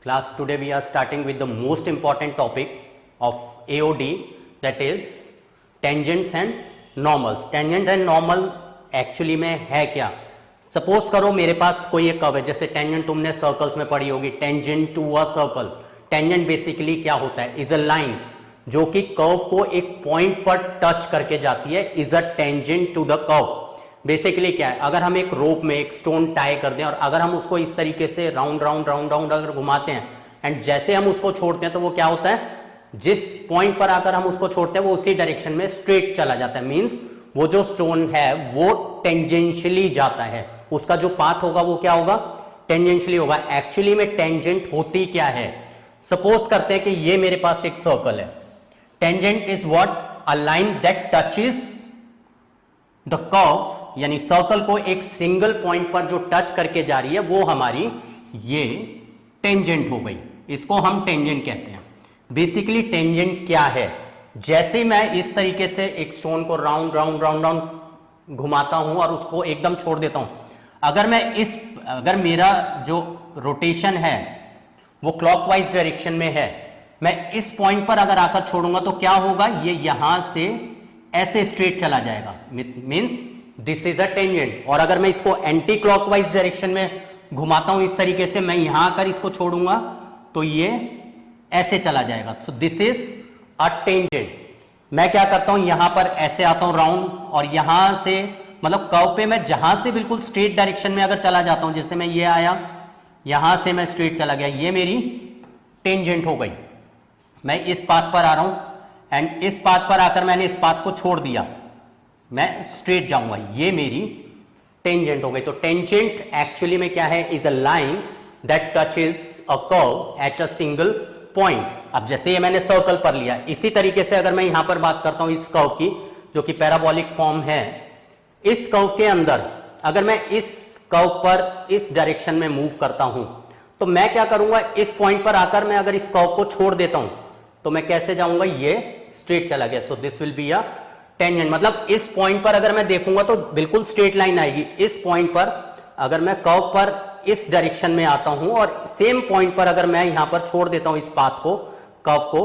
Class, today we are starting with the most important topic of AOD, that is tangents and normals. Tangent and normal actually में है क्या? Suppose करो मेरे पास कोई एक curve है, जैसे टेंजेंट तुमने सर्कल्स में पढ़ी होगी, tangent to a circle. Tangent basically क्या होता है? इज अ लाइन जो कि कर्व को एक पॉइंट पर टच करके जाती है, is a tangent to the curve. Basically क्या है, अगर हम एक रोप में एक स्टोन टाई कर दें और अगर हम उसको इस तरीके से राउंड राउंड राउंड राउंड अगर घुमाते हैं एंड जैसे हम उसको छोड़ते हैं तो वो क्या होता है, जिस पॉइंट पर आकर हम उसको छोड़ते हैं वो उसी डायरेक्शन में स्ट्रेट चला जाता है. मींस वो जो स्टोन है वो टेंजेंशियली जाता है, उसका जो पाथ होगा वो क्या होगा, टेंजेंशियली होगा. एक्चुअली में टेंजेंट होती क्या है? सपोज करते हैं कि ये मेरे पास एक सर्कल है. Tangent is what? A line that touches the curve, यानी सर्कल को एक सिंगल पॉइंट पर जो टच करके जा रही है वो हमारी ये टेंजेंट हो गई. इसको हम टेंजेंट कहते हैं. बेसिकली टेंजेंट क्या है? जैसे मैं इस तरीके से एक स्टोन को राउंड राउंड राउंड राउंड घुमाता हूं और उसको एकदम छोड़ देता हूं, अगर मेरा जो रोटेशन है वो क्लॉकवाइज डायरेक्शन में है, मैं इस पॉइंट पर अगर आकर छोड़ूंगा तो क्या होगा, ये यहां से ऐसे स्ट्रेट चला जाएगा. Means this is a tangent. और अगर मैं इसको एंटी क्लॉकवाइज डायरेक्शन में घुमाता हूं इस तरीके से, मैं यहां आकर इसको छोड़ूंगा तो ये ऐसे चला जाएगा. So this is a tangent. मैं क्या करता हूं, यहां पर ऐसे आता हूं राउंड, और यहां से मतलब कर्व पे मैं जहां से बिल्कुल स्ट्रेट डायरेक्शन में अगर चला जाता हूं, जैसे मैं ये आया, यहां से मैं स्ट्रेट चला गया, ये मेरी टेंजेंट हो गई. मैं इस पाथ पर आ रहा हूं एंड इस पाथ पर आकर मैंने इस पाथ को छोड़ दिया, मैं स्ट्रेट जाऊंगा, ये मेरी टेंजेंट हो गई. तो टेंजेंट एक्चुअली में क्या है? Is a line that touches a curve at a single point. अब जैसे ये मैंने सर्कल पर लिया, इसी तरीके से अगर मैं यहां पर बात करता हूं इस कर्व की, जो कि पैराबोलिक फॉर्म है, इस कर्व के अंदर अगर मैं इस कर्व पर इस डायरेक्शन में मूव करता हूं तो मैं क्या करूंगा, इस पॉइंट पर आकर मैं अगर इस कर्व को छोड़ देता हूं तो मैं कैसे जाऊंगा, ये स्ट्रेट चला गया. So this will be a tangent. मतलब इस पॉइंट पर अगर मैं देखूंगा तो बिल्कुल स्ट्रेट लाइन आएगी. इस पॉइंट पर अगर मैं कर्व पर इस डायरेक्शन में आता हूं और सेम पॉइंट पर अगर मैं यहां पर छोड़ देता हूं इस पाथ को, कर्व को,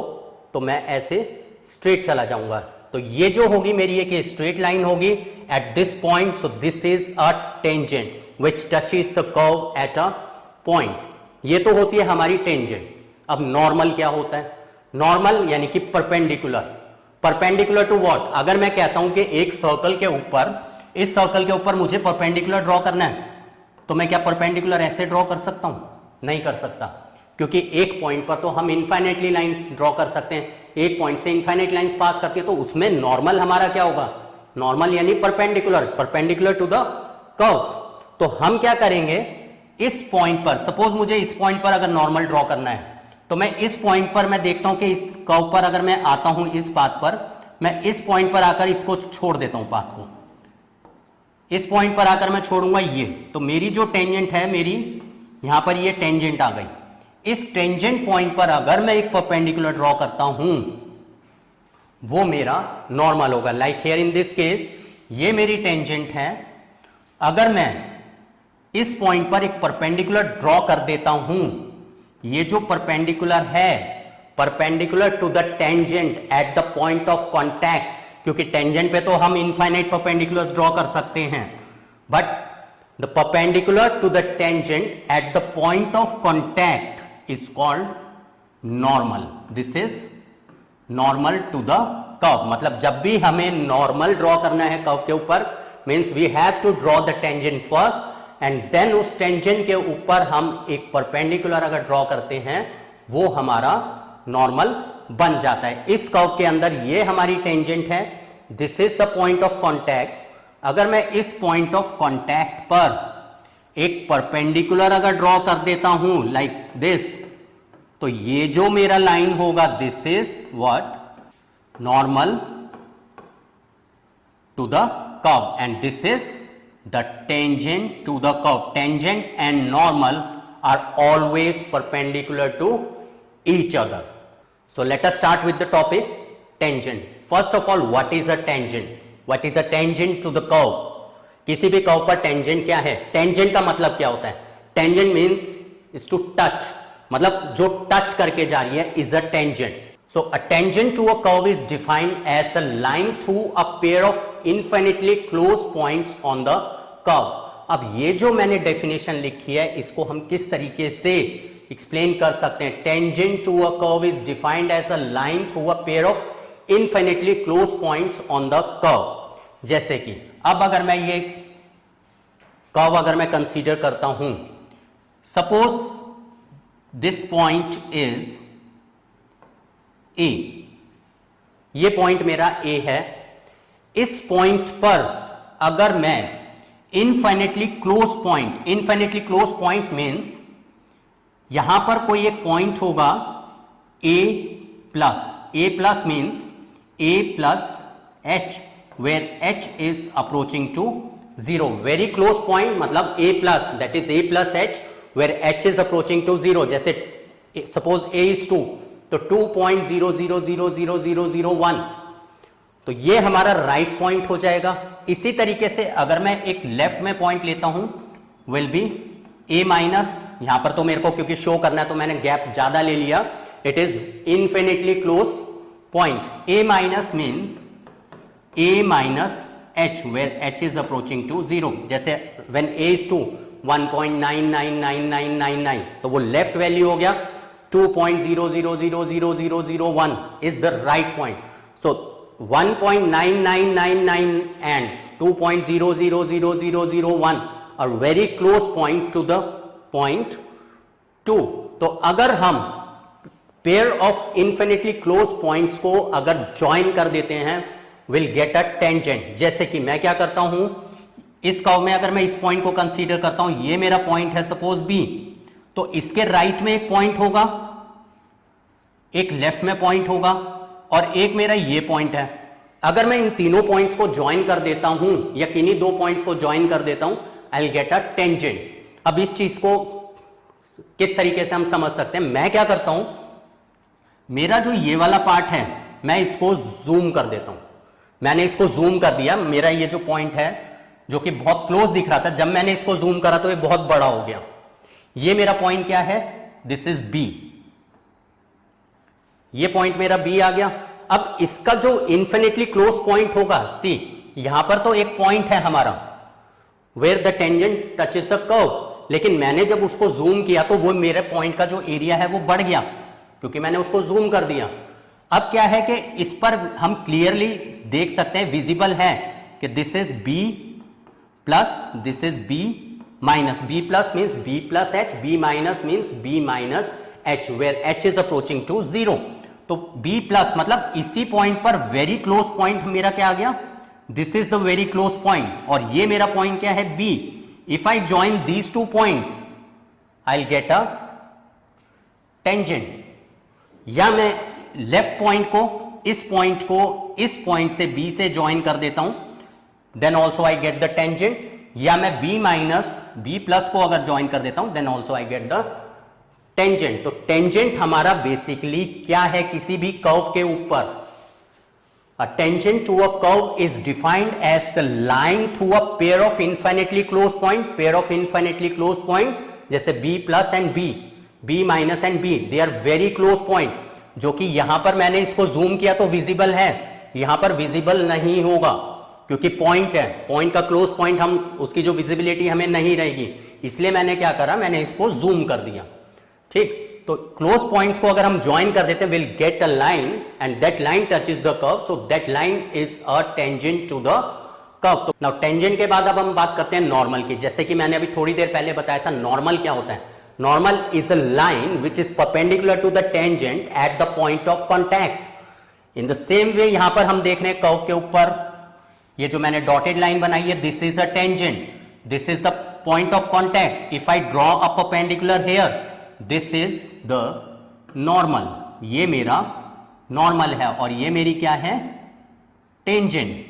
तो मैं ऐसे स्ट्रेट चला जाऊंगा. तो ये जो होगी मेरी एक स्ट्रेट लाइन होगी eight this point. So this is a tangent which touches the curve at a point. ये तो होती है हमारी टेंजेंट. अब नॉर्मल क्या होता है? नॉर्मल यानी कि परपेंडिकुलर. Perpendicular to what? अगर मैं कहता हूं कि एक सर्कल के ऊपर, इस सर्कल के ऊपर मुझे परपेंडिकुलर ड्रॉ करना है, तो मैं क्या परपेंडिकुलर ऐसे ड्रॉ कर सकता हूं? नहीं कर सकता, क्योंकि एक पॉइंट पर तो हम इनफाइनाइटली लाइंस ड्रॉ कर सकते हैं. एक पॉइंट से इनफाइनाइट लाइंस पास करती है, तो उसमें नॉर्मल हमारा क्या होगा? नॉर्मल यानी perpendicular, perpendicular to the curve. तो हम क्या करेंगे, इस पॉइंट पर, सपोज मुझे इस पॉइंट पर अगर नॉर्मल ड्रॉ करना है, तो मैं इस पॉइंट पर मैं देखता हूं कि इस कर्व पर अगर मैं आता हूं इस पाथ पर, मैं इस पॉइंट पर आकर इसको छोड़ देता हूं पाथ को, इस पॉइंट पर आकर मैं छोड़ूंगा ये, तो मेरी जो टेंजेंट है, मेरी यहां पर ये टेंजेंट आ गई. इस टेंजेंट पॉइंट पर अगर मैं एक परपेंडिकुलर ड्रॉ करता हूं वो मेरा नॉर्मल होगा. Like here in this case ये मेरी टेंजेंट है. अगर मैं इस पॉइंट पर एक परपेंडिकुलर ड्रॉ कर देता हूं, ये जो परपेंडिकुलर है, perpendicular to the tangent at the point of contact, क्योंकि टेंजेंट पे तो हम इनफाइनाइट परपेंडिकुलर्स ड्रॉ कर सकते हैं, but the perpendicular to the tangent at the point of contact is called normal. This is normal to the curve. मतलब जब भी हमें नॉर्मल ड्रॉ करना है कर्व के ऊपर, means we have to draw the tangent first and then उस tangent के ऊपर हम एक परपेंडिकुलर अगर ड्रॉ करते हैं, वो हमारा नॉर्मल बन जाता है. इस कर्व के अंदर ये हमारी टेंजेंट है, this is the point of contact. अगर मैं इस पॉइंट ऑफ कॉन्टैक्ट पर एक परपेंडिकुलर अगर ड्रॉ कर देता हूं लाइक दिस, तो ये जो मेरा लाइन होगा, this is what? Normal to the curve and this is the tangent to the curve. Tangent and normal are always perpendicular to each other. So let us start with the topic tangent. First of all, what is a tangent? What is a tangent to the curve? किसी भी curve पर tangent क्या है? Tangent का मतलब क्या होता है? Tangent means is to touch. मतलब जो टच करके जा रही है is a tangent. So a tangent to a curve is defined as the line through a pair of infinitely close points on the curve. अब ये जो मैंने डेफिनेशन लिखी है इसको हम किस तरीके से एक्सप्लेन कर सकते हैं? Tangent to a curve is defined as a line through a pair of infinitely close points on the curve. जैसे कि अब अगर मैं ये कर्व अगर मैं कंसीडर करता हूं, suppose this point is a, ये पॉइंट मेरा ए है. इस पॉइंट पर अगर मैं इनफाइनेटली क्लोज पॉइंट मीन्स यहां पर कोई एक पॉइंट होगा A plus means A plus H, where H is approaching to 0. Very close point मतलब A plus, that is A plus H, where H is approaching to 0. जैसे suppose A is 2, तो 2.00000001, तो ये हमारा राइट पॉइंट हो जाएगा. इसी तरीके से अगर मैं एक लेफ्ट में पॉइंट लेता हूं, विल बी ए माइनस, यहां पर तो मेरे को क्योंकि शो करना है तो मैंने गैप ज्यादा ले लिया, it is infinitely close point. A minus means A minus H, where H is approaching to 0. जैसे व्हेन ए इज 2, 1.999999, तो वो लेफ्ट वैल्यू हो गया. 2.00000001 is the right point. So 1.9999 and 2.000001 are very close point to the point 2. तो अगर हम pair of infinitely close points को अगर ज्वाइन कर देते हैं, विल गेट अ टेंजेंट. जैसे कि मैं क्या करता हूं, इस कर्व में अगर मैं इस पॉइंट को कंसीडर करता हूं, ये मेरा पॉइंट है सपोज बी, तो इसके राइट में एक पॉइंट होगा, एक लेफ्ट में पॉइंट होगा और एक मेरा ये पॉइंट है. अगर मैं इन तीनों पॉइंट्स को ज्वाइन कर देता हूं या किन्हीं दो पॉइंट्स को ज्वाइन कर देता हूं, आई विल गेट अ टेंजेंट. अब इस चीज को किस तरीके से हम समझ सकते हैं? मैं क्या करता हूं, मेरा जो ये वाला पार्ट है मैं इसको जूम कर देता हूं. मैंने इसको जूम कर दिया. मेरा ये जो पॉइंट है जो कि बहुत क्लोज दिख रहा था, जब मैंने इसको जूम करा तो ये बहुत बड़ा हो गया. ये मेरा पॉइंट क्या है? This is B. ये पॉइंट मेरा बी आ गया. अब इसका जो इन्फिनिटली क्लोज पॉइंट होगा सी, यहां पर तो एक पॉइंट है हमारा where the tangent touches the curve, लेकिन मैंने जब उसको जूम किया तो वो मेरे पॉइंट का जो एरिया है वो बढ़ गया क्योंकि मैंने उसको जूम कर दिया. अब क्या है कि इस पर हम क्लियरली देख सकते हैं, विजिबल है कि this is B plus this is B minus. B plus means B plus H, B minus means B minus H, where H is approaching to 0. तो बी प्लस मतलब इसी पॉइंट पर वेरी क्लोज पॉइंट मेरा क्या आ गया? This is the very close point. और ये मेरा पॉइंट क्या है? B. If I join these two points I will get a tangent. या मैं लेफ्ट पॉइंट को इस पॉइंट से बी से ज्वाइन कर देता हूं, then also I get the tangent. या मैं बी माइनस बी प्लस को अगर ज्वाइन कर देता हूं, then also I get the tangent. तो टेंजेंट हमारा बेसिकली क्या है? किसी भी कर्व के ऊपर a tangent to a curve is defined as the line through a pair of infinitely close point. Pair of infinitely close point जैसे B plus and B, B minus and B, they are very close point. जो कि यहां पर मैंने इसको zoom किया तो visible है, यहां पर विजिबल नहीं होगा क्योंकि पॉइंट है. पॉइंट का क्लोज पॉइंट, हम उसकी जो विजिबिलिटी हमें नहीं रहेगी, इसलिए मैंने क्या करा, मैंने इसको जूम कर दिया. ठीक, तो क्लोज पॉइंट्स को अगर हम ज्वाइन कर देते हैं, will get a line and that line touches the curve, so that line is a tangent to the curve. तो नाउ टेंजेंट के बाद अब हम बात करते हैं नॉर्मल की. जैसे कि मैंने अभी थोड़ी देर पहले बताया था, नॉर्मल क्या होता है? Normal is a line which is perpendicular to the tangent at the point of contact. In the same way यहां पर हम देख रहे हैं कर्व के ऊपर ये जो मैंने डॉटेड लाइन बनाई है, this is a tangent, this is the point of contact. If I draw a perpendicular here, this is the normal. ये मेरा नॉर्मल है और ये मेरी क्या है? टेंजेंट.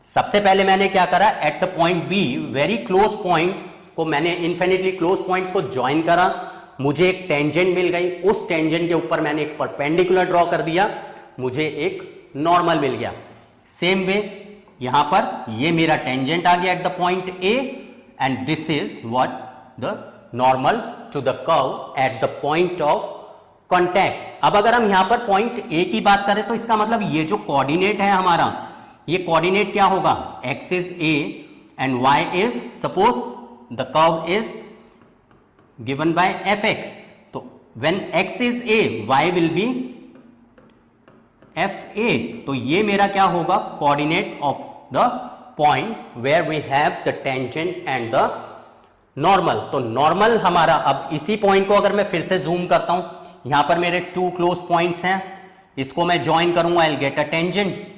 सबसे पहले मैंने क्या करा, at the point B, very close point को मैंने इन्फिनिटली क्लोज पॉइंट्स को ज्वाइन करा, मुझे एक टेंजेंट मिल गई. उस टेंजेंट के ऊपर मैंने एक परपेंडिकुलर ड्रॉ कर दिया, मुझे एक नॉर्मल मिल गया. सेम वे यहां पर ये मेरा टेंजेंट आ गया at the point A and this is what? The normal to the curve at the point of contact. अब अगर हम यहां पर पॉइंट ए की बात करें तो इसका मतलब ये जो कोऑर्डिनेट है हमारा, ये कोऑर्डिनेट क्या होगा, x is a and y is, suppose the curve is given by fx, तो when x is a y will be fa, तो ये मेरा क्या होगा, coordinate of the point where we have the tangent and the normal. तो normal हमारा, अब इसी पॉइंट को अगर मैं फिर से जूम करता हूं, यहां पर मेरे टू क्लोज पॉइंट्स हैं, इसको मैं ज्वाइन करूंगा, आई विल गेट अ टेंजेंट।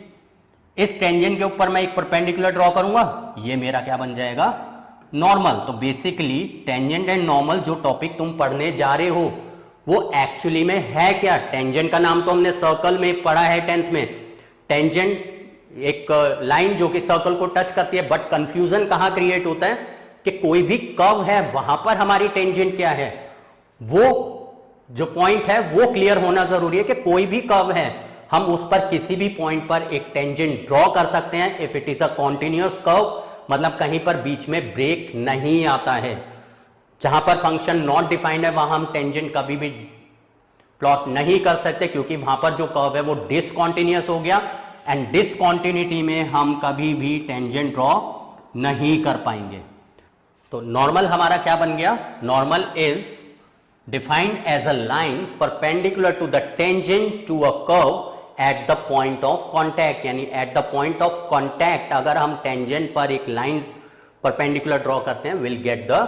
इस टेंजेंट के ऊपर मैं एक परपेंडिकुलर ड्रॉ करूंगा, ये मेरा क्या बन जाएगा, नॉर्मल। तो बेसिकली टेंजेंट एंड नॉर्मल जो टॉपिक तुम पढ़ने जा रहे हो वो एक्चुअली में है क्या। टेंजेंट का नाम तो हमने सर्कल में पढ़ा है 10th में, टेंजेंट एक लाइन जो कि सर्कल को टच करती है, बट कंफ्यूजन कहां क्रिएट होता है कि कोई भी कर्व है वहां पर हमारी टेंजेंट क्या है, वो जो पॉइंट है वो क्लियर होना जरूरी है कि कोई भी कर्व है हम उस पर किसी भी पॉइंट पर एक टेंजेंट ड्रॉ कर सकते हैं if it is a continuous curve, मतलब कहीं पर बीच में ब्रेक नहीं आता है। जहां पर फंक्शन नॉट डिफाइंड है वहां हम टेंजेंट कभी भी प्लॉट नहीं कर सकते, क्योंकि वहां पर जो कर्व है वो डिसकॉन्टिन्यूअस हो गया, एंड डिसकॉन्टिन्यूटी में हम कभी भी टेंजेंट ड्रॉ नहीं कर पाएंगे। तो नॉर्मल हमारा क्या बन गया, normal is defined as a line perpendicular to the tangent to a curve at the point of contact, यानी at the point of contact अगर हम tangent पर एक line perpendicular draw करते हैं will get the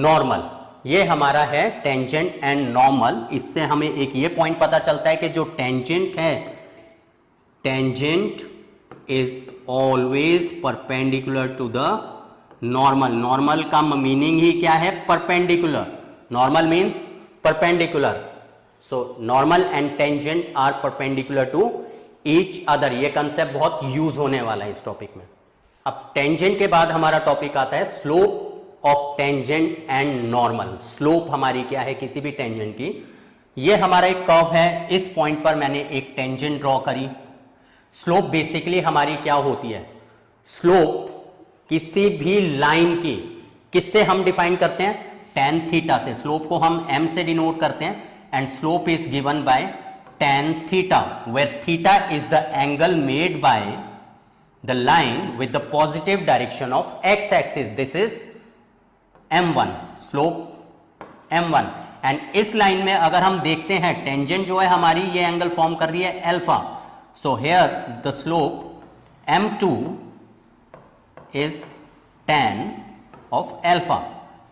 normal। ये हमारा है tangent and normal। इससे हमें एक ये point पता चलता है कि जो tangent है, tangent is always perpendicular to the normal। normal का मीनिंग ही क्या है, perpendicular। Normal means perpendicular, so normal and tangent are perpendicular to each other। ये कंसेप्ट बहुत यूज होने वाला है इस टॉपिक में। अब टेंजेंट के बाद हमारा टॉपिक आता है slope of tangent and normal. Slope हमारी क्या है किसी भी टेंजेंट की, ये हमारा एक कर्व है, इस पॉइंट पर मैंने एक टेंजेंट ड्रॉ करी। स्लोप बेसिकली हमारी क्या होती है, स्लोप किसी भी लाइन की किससे हम डिफाइन करते हैं, tan थीटा से। स्लोप को हम m से डिनोट करते हैं and slope is given by tan theta, where theta is the angle made by the line with the positive direction of x axis. This is m1, slope m1। And इस लाइन में अगर हम देखते हैं टेंजेंट जो है हमारी ये एंगल फॉर्म कर रही है alpha, so here the slope m2 is tan of alpha,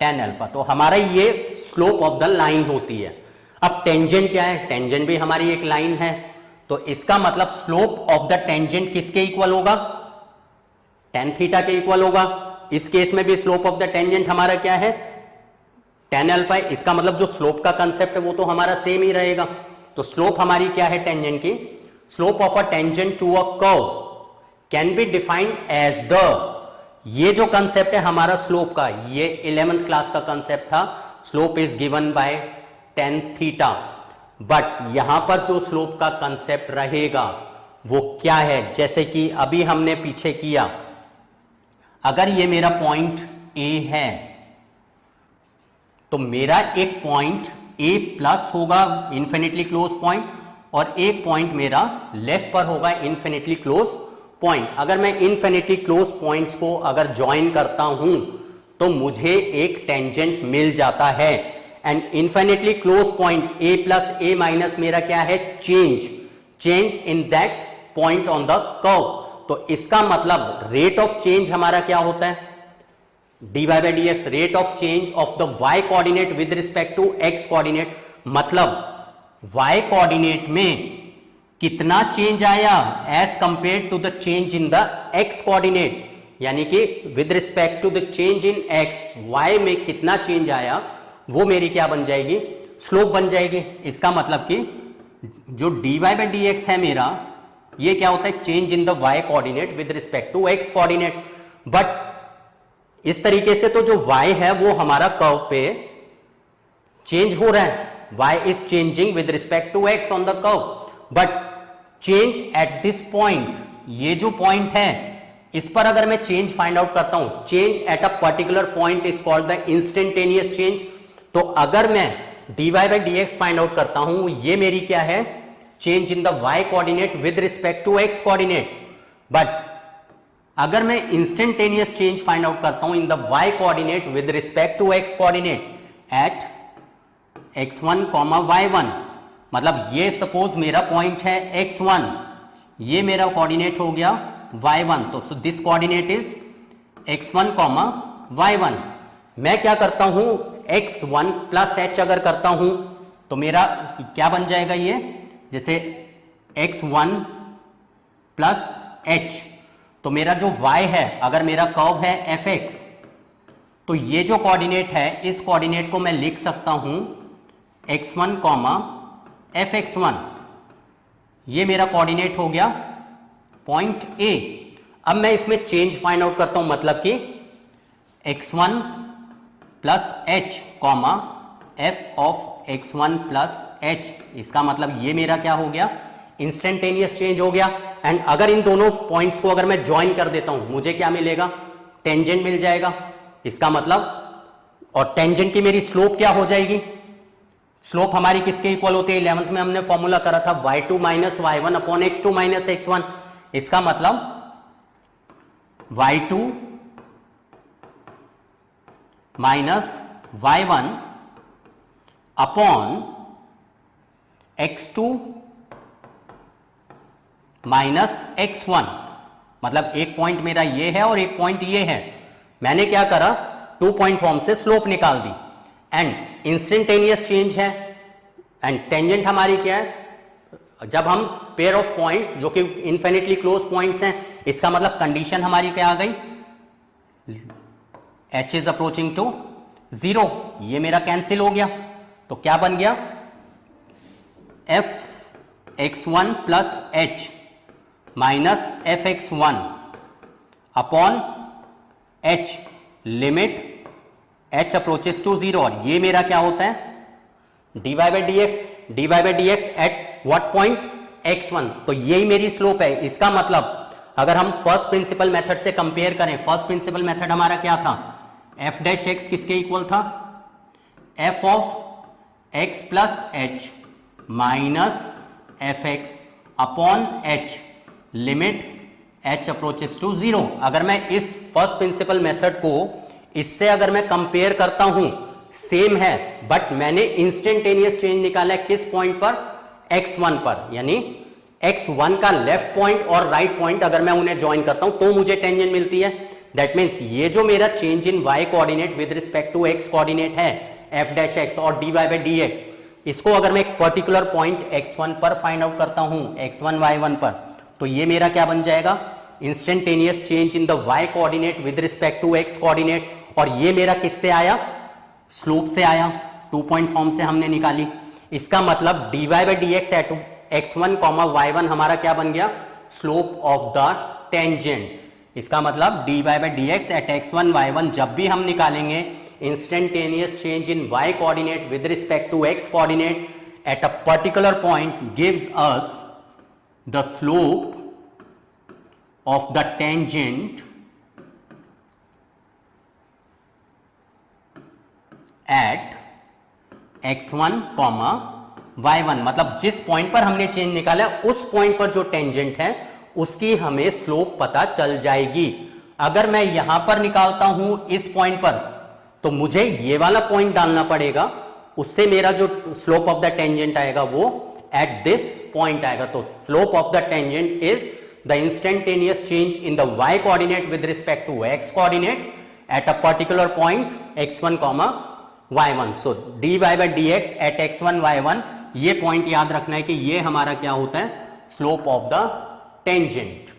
tan alpha. तो हमारा ये स्लोप ऑफ द लाइन होती है। अब टेंजेंट क्या है, टेंजेंट भी हमारी एक लाइन है, तो इसका मतलब स्लोप ऑफ द टेंजेंट किसके इक्वल होगा, tan थीटा के इक्वल होगा। इस केस में भी स्लोप ऑफ द टेंजेंट हमारा क्या है, tan अल्फा। इसका मतलब जो स्लोप का कंसेप्ट है वो तो हमारा सेम ही रहेगा। तो स्लोप हमारी क्या है टेंजेंट की, slope of a tangent to a curve can be defined as the, ये जो कंसेप्ट है हमारा स्लोप का, ये 11th क्लास का कंसेप्ट था, slope is given by tan theta. But यहां पर जो स्लोप का कंसेप्ट रहेगा वो क्या है, जैसे कि अभी हमने पीछे किया, अगर ये मेरा पॉइंट A है तो मेरा एक पॉइंट A प्लस होगा इन्फिनिटली क्लोज पॉइंट, और एक पॉइंट मेरा लेफ्ट पर होगा इन्फिनिटली क्लोज पॉइंट। अगर मैं इन्फिनिटी क्लोज पॉइंट्स को अगर ज्वाइन करता हूं तो मुझे एक टेंजेंट मिल जाता है। And infinitely close point a plus a minus मेरा क्या है, change in that point on the curve. तो इसका मतलब रेट ऑफ चेंज हमारा क्या होता है, dy by D X, rate of change of the y coordinate with respect to x coordinate. मतलब y कोऑर्डिनेट में कितना चेंज आया as compared to the change in the x coordinate, यानी कि with respect to the change in x, y में कितना change आया वो मेरी क्या बन जाएगी, स्लोप बन जाएगी। इसका मतलब कि जो dy बाई डी एक्स है मेरा, ये क्या होता है, change in the y coordinate with respect to x coordinate. But इस तरीके से तो जो y है वो हमारा कर्व पे चेंज हो रहा है, y is changing with respect to x on the curve, but change at this point, ये जो पॉइंट है इस पर अगर मैं चेंज फाइंड आउट करता हूं, change at a particular point is called the instantaneous change. तो अगर मैं dy by D X find out करता हूं, ये मेरी क्या है, change in the y coordinate with respect to x coordinate. But अगर मैं इंस्टेंटेनियस चेंज फाइंड आउट करता हूं in the y coordinate with respect to x coordinate at x1, y1, मतलब ये सपोज मेरा पॉइंट है x1, ये मेरा कोऑर्डिनेट हो गया y1, तो this coordinate is x1, y1। मैं क्या करता हूं, x1 प्लस h अगर करता हूं तो मेरा क्या बन जाएगा, ये जैसे x1 प्लस h, तो मेरा जो y है, अगर मेरा कर्व है fx, तो ये जो कोऑर्डिनेट है, इस कोऑर्डिनेट को मैं लिख सकता हूं x1, fx1। ये मेरा कोऑर्डिनेट हो गया पॉइंट A। अब मैं इसमें चेंज फाइंड आउट करता हूं, मतलब कि x1 plus h, f of x1 plus h, इसका मतलब ये मेरा क्या हो गया, इंस्टेंटेनियस चेंज हो गया। एंड अगर इन दोनों पॉइंट्स को अगर मैं ज्वाइन कर देता हूं, मुझे क्या मिलेगा, टेंजेंट मिल जाएगा। इसका मतलब, और टेंजेंट की मेरी स्लोप क्या हो जाएगी, स्लोप हमारी किसके इक्वल होती है, 11th में हमने फॉर्मूला करा था y2 minus y1 upon x2 minus x1। इसका मतलब y2 minus y1 upon x2 minus x1, मतलब एक पॉइंट मेरा ये है और एक पॉइंट ये है। मैंने क्या करा, 2 पॉइंट फॉर्म से स्लोप निकाल दी एंड इंस्टेंटेनियस चेंज है। एंड टेंजेंट हमारी क्या है, जब हम पेयर ऑफ पॉइंट्स जो कि इन्फिनिटली क्लोज पॉइंट्स हैं, इसका मतलब कंडीशन हमारी क्या आ गई, h इज अप्रोचिंग टू 0, ये मेरा कैंसिल हो गया। तो क्या बन गया, f x1 plus h minus f x1 upon h limit h approaches to 0, और ये मेरा क्या होता है, dy by D x at what point x1। तो यही मेरी स्लोप है। इसका मतलब अगर हम फर्स्ट प्रिंसिपल मेथड से कंपेयर करें, फर्स्ट प्रिंसिपल मेथड हमारा क्या था, f डैश x किसके इक्वल था, f of x plus h minus F X upon h limit h approaches to 0। अगर मैं इस फर्स्ट प्रिंसिपल मेथड को इससे अगर मैं कंपेयर करता हूं, सेम है, बट मैंने इंस्टेंटेनियस चेंज निकाला है किस पॉइंट पर, x1 पर, यानी x1 का लेफ्ट पॉइंट और राइट पॉइंट अगर मैं उन्हें ज्वाइन करता हूं तो मुझे टेंजेंट मिलती है। दैट मीन्स ये जो मेरा change in y coordinate with respect to x coordinate है, f डैश x और dy बाई डी एक्स, इसको अगर मैं एक पर्टिकुलर पॉइंट x1 पर फाइंड आउट करता हूं, x1 y1 पर, तो ये मेरा क्या बन जाएगा, instantaneous change in the y coordinate with respect to x coordinate. और ये मेरा किससे आया, स्लोप से आया, 2 पॉइंट फॉर्म से हमने निकाली। इसका मतलब dy by D x at x1 y1 हमारा क्या बन गया, स्लोप ऑफ द टेंजेंट। इसका मतलब dy by D x at x1 y1 जब भी हम निकालेंगे instantaneous change in y coordinate with respect to x coordinate at a particular point gives us the slope of the tangent at x1, y1, मतलब जिस point पर हमने change निकाला उस पॉइंट पर जो टेंजेंट है उसकी हमें स्लोप पता चल जाएगी। अगर मैं यहां पर निकालता हूं इस पॉइंट पर, तो मुझे ये वाला पॉइंट डालना पड़ेगा, उससे मेरा जो स्लोप ऑफ द टेंजेंट आएगा वो एट दिस पॉइंट आएगा। तो slope of the tangent is the instantaneous change in the y coordinate with respect to x coordinate at a particular point x1, y1. So dy by dx at x1, y1, ये point याद रखना है कि ये हमारा क्या होता है, slope of the tangent.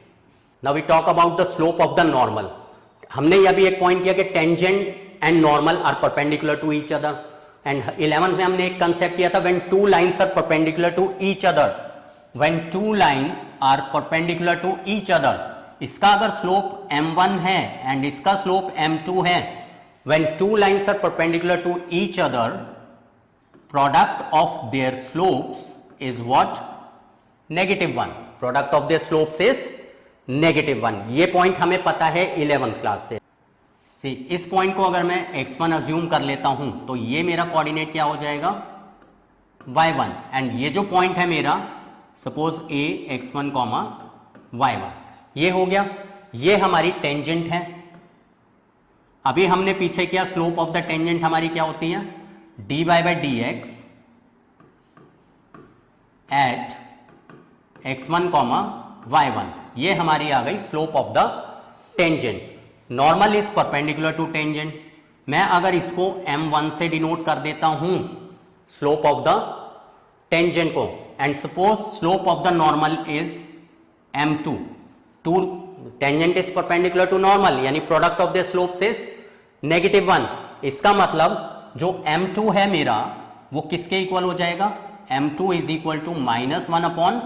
Now we talk about the slope of the normal. हमने यह भी एक पॉइंट किया कि tangent and normal are perpendicular to each other. And 11th में हमने एक कंसेप्ट किया था, when two lines are perpendicular to each other, when two lines are perpendicular to each other, इसका अगर स्लोप m1 है एंड इसका स्लोप m2 है, when two lines are perpendicular to each other, product of their slopes is what, -1. Product of their slopes is -1। ये point हमें पता है 11th class से। सी इस पॉइंट को अगर मैं x1 अज्यूम कर लेता हूं तो ये मेरा कोऑर्डिनेट क्या हो जाएगा, y1। एंड ये जो पॉइंट है मेरा सपोज a x1, y1, ये हो गया, ये हमारी टेंजेंट है। अभी हमने पीछे किया, स्लोप ऑफ द टेंजेंट हमारी क्या होती है, dy by D x at x1, y1, ये हमारी आ गई slope of the tangent. Normal is perpendicular to tangent. मैं अगर इसको m1 से डिनोट कर देता हूं स्लोप ऑफ द टेंजेंट को, and suppose slope of the normal is m2, to tangent is perpendicular to normal, यानी product of the slopes is -1। इसका मतलब जो m2 है मेरा वो किसके इक्वल हो जाएगा, m2 is equal to -1 upon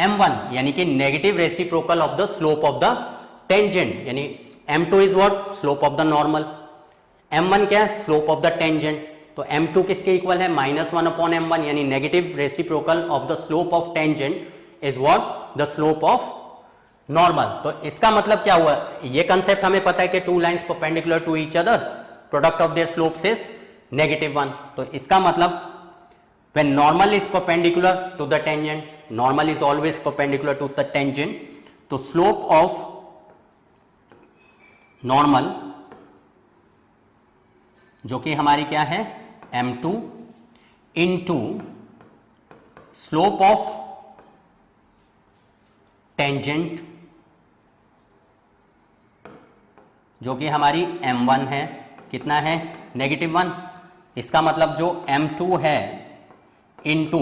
m1, यानी कि negative reciprocal of the slope of the tangent. यानी m2 is what, slope of the normal, m1 क्या है, स्लोप ऑफ द टेंजेंट। तो m2 किसके इक्वल है, -1 अपॉन m1, यानी negative reciprocal of the slope of tangent is what, the slope of normal. तो इसका मतलब क्या हुआ, ये कंसेप्ट हमें पता है कि two lines perpendicular to each other, product of their slopes is -1। तो इसका मतलब when normal is perpendicular to the tangent, normal is always perpendicular to the tangent, तो slope of normal जो कि हमारी क्या है m2 into slope of tangent जो कि हमारी m1 है, कितना है, -1। इसका मतलब जो m2 है into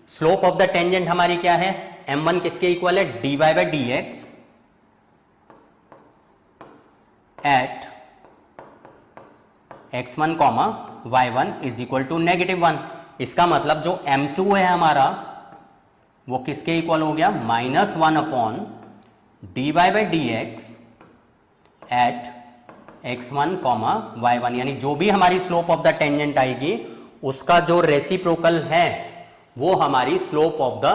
slope of the tangent हमारी क्या है, m1 किसके इक्वल है, dy by D x at x1, y1 is equal to -1। इसका मतलब जो m2 है हमारा वो किसके इक्वल हो गया, -1 upon dy by D x at x1, y1, यानी जो भी हमारी स्लोप ऑफ द टेंजेंट आएगी उसका जो रेसिप्रोकल है वो हमारी स्लोप ऑफ द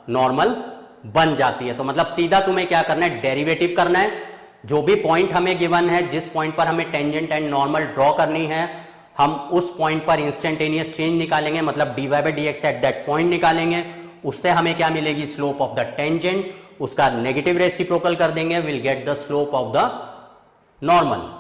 नॉर्मल बन जाती है। तो मतलब सीधा तुम्हें क्या करना है, डेरिवेटिव करना है। जो भी पॉइंट हमें गिवन है, जिस पॉइंट पर हमें टेंजेंट एंड नॉर्मल ड्रॉ करनी है, हम उस पॉइंट पर इंस्टेंटेनियस चेंज निकालेंगे, मतलब dy by D x at that point निकालेंगे। उससे हमें क्या मिलेगी, स्लोप ऑफ द टेंजेंट, उसका नेगेटिव रेसिप्रोकल कर देंगे, will get the slope of the normal.